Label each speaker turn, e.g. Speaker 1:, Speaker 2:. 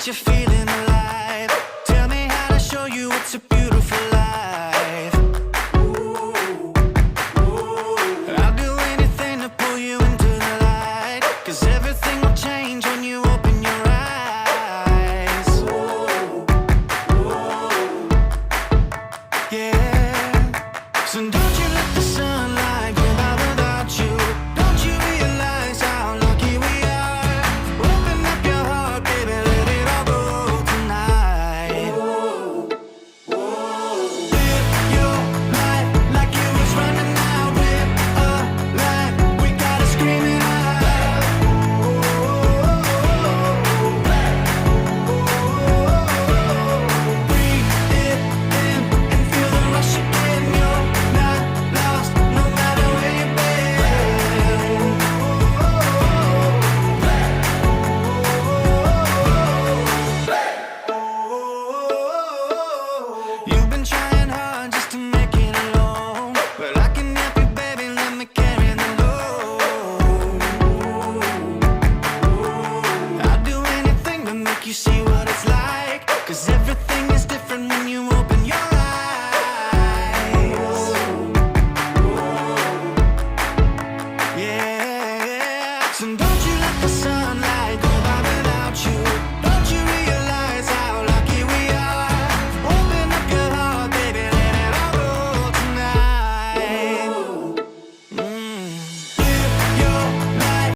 Speaker 1: you're feeling alive. Tell me how to show you it's a beautiful life. I'll do anything to pull you into the light, 'cause everything will change when you open your eyes. Yeah. So don't you let the sunlight come out without you. Don't you realize how lucky we are? Open up your heart, baby, let it all go tonight. Live your life like it was running out. Live a life, we gotta scream it out. Breathe it in and feel the rush again. You're not lost, no matter where you've been. You've been trying